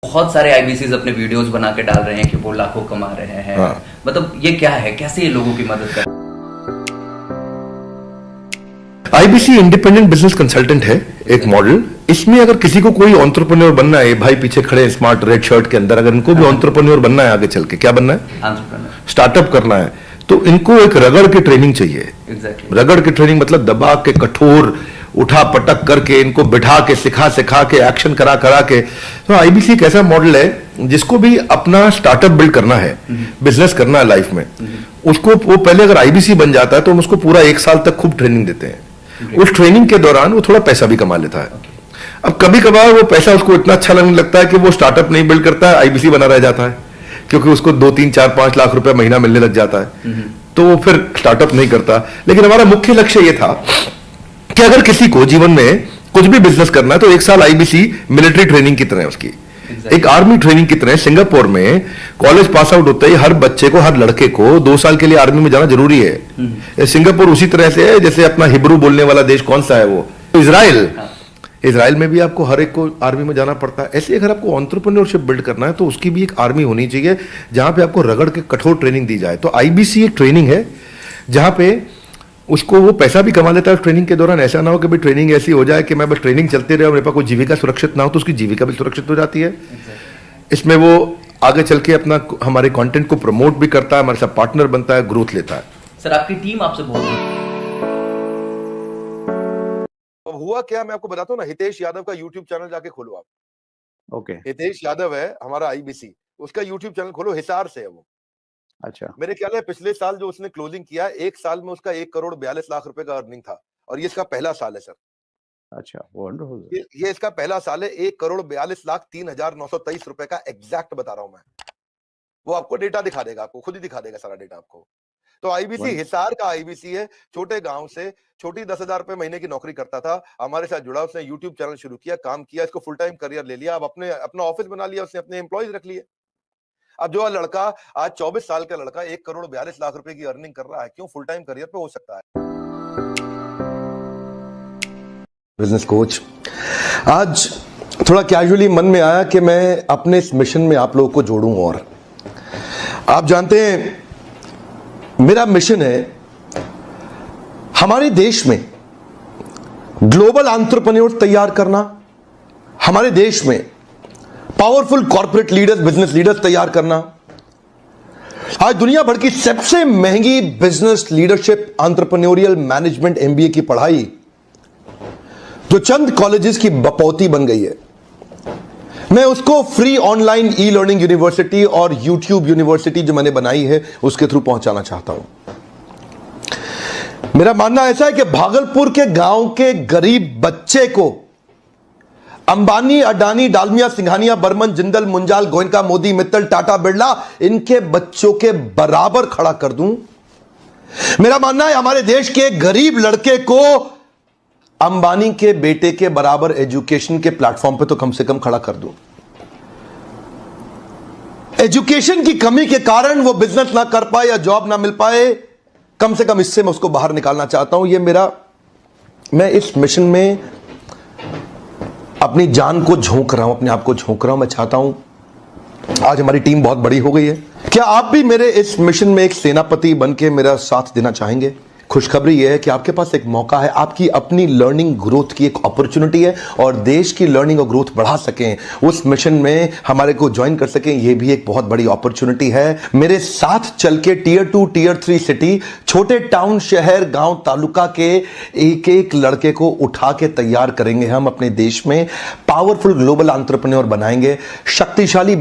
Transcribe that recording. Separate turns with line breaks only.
बहुत सारे आईबीसीज अपने वीडियोस बना के डाल रहे हैं कि वो लाखों कमा रहे हैं।
हाँ।
मतलब ये क्या है, कैसे ये लोगों की मदद कर?
आईबीसी इंडिपेंडेंट बिजनेस कंसल्टेंट है एक मॉडल। इसमें अगर किसी को कोई एंटरप्रेन्योर बनना है, भाई पीछे खड़े हैं स्मार्ट रेड शर्ट के अंदर, अगर इनको भी एंटरप्रेन्योर बनना है, आगे चल के क्या बनना है,
एंटरप्रेन्योर,
स्टार्टअप करना है, तो इनको एक रगड़ की ट्रेनिंग चाहिए।
एग्जैक्टली।
रगड़ की ट्रेनिंग मतलब दबा के, कठोर उठा पटक करके, इनको बिठा के, सिखा के, एक्शन करा के। तो आईबीसी एक ऐसा मॉडल है जिसको भी अपना स्टार्टअप बिल्ड करना है, बिजनेस करना है लाइफ में, उसको वो पहले अगर आईबीसी बन जाता है तो हम उसको पूरा 1 साल तक खूब ट्रेनिंग देते हैं। उस ट्रेनिंग के दौरान वो थोड़ा पैसा भी कमा लेता है। अब कभी कभार वो पैसा उसको इतना अच्छा लगने लगता है कि वो स्टार्टअप नहीं बिल्ड करता है, आईबीसी बना रह जाता है, क्योंकि उसको 2, 3, 4, 5 लाख रुपए महीना मिलने लग जाता है, तो वो फिर स्टार्टअप नहीं करता। लेकिन हमारा मुख्य लक्ष्य ये था कि अगर किसी को जीवन में कुछ भी बिजनेस करना है तो 1 साल आईबीसी मिलिट्री ट्रेनिंग की तरह है उसकी, एक आर्मी ट्रेनिंग की तरह। सिंगापुर में कॉलेज पास आउट होते ही हर बच्चे को, हर लड़के को 2 साल के लिए आर्मी में जाना जरूरी है। सिंगापुर उसी तरह से है जैसे अपना हिब्रू बोलने वाला देश कौन सा है वो, इजराइल। इजराइल में भी आपको हर एक को आर्मी में जाना पड़ता है। ऐसे अगर आपको एंटरप्रेन्योरशिप बिल्ड करना है तो उसकी भी एक आर्मी होनी चाहिए जहां पे आपको रगड़ के कठोर ट्रेनिंग दी जाए। तो आईबीसी एक ट्रेनिंग है जहां पे उसको वो पैसा भी कमा लेता है ट्रेनिंग के दौरान। ऐसा ना हो कि भाई ट्रेनिंग ऐसी हो जाए कि मैं बस ट्रेनिंग चलते रहे और मेरे पास कोई जीविका सुरक्षित ना हो, तो उसकी जीविका भी सुरक्षित हो जाती है। इसमें वो आगे चल के अपना हमारे कंटेंट को प्रमोट भी करता है, हमारे साथ पार्टनर बनता है, ग्रोथ लेता है।
सर आपकी टीम आपसे बहुत
हुआ क्या, मैं आपको बताता हूँ ना। हितेश यादव का यूट्यूब चैनल जाके खोलो आप।
ओके।
हितेश यादव है हमारा आईबीसी, उसका यूट्यूब चैनल खोलो, हिसार से है वो।
अच्छा।
मेरे ख्याल है पिछले साल जो उसने क्लोजिंग किया, 1 साल में उसका 1,42,00,000 रुपए का अर्निंग था, और ये इसका पहला साल है सर।
अच्छा, वंडरफुल।
ये इसका पहला साल है। 1,42,03,923 रुपए का एग्जैक्ट बता रहा हूं मैं। वो आपको डेटा दिखा देगा, आपको खुद ही दिखा देगा सारा डेटा आपको। तो आईबीसी हिसार का आईबीसी है, छोटे गांव से, छोटी 10,000 रुपए महीने की नौकरी करता था, हमारे साथ जुड़ा, उसने यूट्यूब चैनल शुरू किया, काम किया, इसको फुल टाइम करियर ले लिया। अब अपना ऑफिस बना लिया उसने, अपने एम्प्लॉयज रख लिए। अब जो लड़का आज 24 साल का लड़का 1,42,00,000 रुपए की अर्निंग कर रहा है, क्यों फुल टाइम करियर पे हो सकता है। बिजनेस कोच, आज थोड़ा कैजुअली मन में आया कि मैं अपने इस मिशन में आप लोगों को जोड़ूं। और आप जानते हैं मेरा मिशन है हमारे देश में ग्लोबल एंटरप्रेन्योर तैयार करना, हमारे देश में powerful corporate leaders, business leaders तैयार करना। आज दुनिया भर की सबसे महंगी business leadership entrepreneurial management MBA की पढ़ाई जो चंद कॉलेजेस की बपौती बन गई है, मैं उसको free online e learning university और यूट्यूब यूनिवर्सिटी जो मैंने बनाई है उसके थ्रू पहुंचाना चाहता हूं। मेरा मानना ऐसा है कि भागलपुर के गांव के गरीब बच्चे को अंबानी, अडानी, डालमिया, सिंघानिया, बर्मन, जिंदल, मुंजाल, गोयनका, मोदी, मित्तल, टाटा, बिरला, इनके बच्चों के बराबर खड़ा कर दूं। मेरा मानना है हमारे देश के गरीब लड़के को अंबानी के बेटे के बराबर एजुकेशन के प्लेटफॉर्म पे तो कम से कम खड़ा कर दूं। एजुकेशन की कमी के कारण वो बिजनेस ना कर पाए या जॉब ना मिल पाए, कम से कम इससे मैं उसको बाहर निकालना चाहता हूं। मैं इस मिशन में अपनी जान को झोंक रहा हूं, अपने आप को झोंक रहा हूं। मैं चाहता हूं, आज हमारी टीम बहुत बड़ी हो गई है, क्या आप भी मेरे इस मिशन में एक सेनापति बन के मेरा साथ देना चाहेंगे? खुशखबरी यह है कि आपके पास एक मौका है, आपकी अपनी लर्निंग ग्रोथ की एक अपॉर्चुनिटी है, और देश की लर्निंग और ग्रोथ बढ़ा सकें, उस मिशन में हमारे को ज्वाइन कर सकें, यह भी एक बहुत बड़ी अपॉर्चुनिटी है। मेरे साथ चल के टियर 2, टियर 3 सिटी, छोटे टाउन, शहर, गांव, तालुका के एक एक लड़के को उठा के तैयार करेंगे हम अपने देश में, पावरफुल ग्लोबल एंटरप्रेन्योर बनाएंगे, शक्तिशाली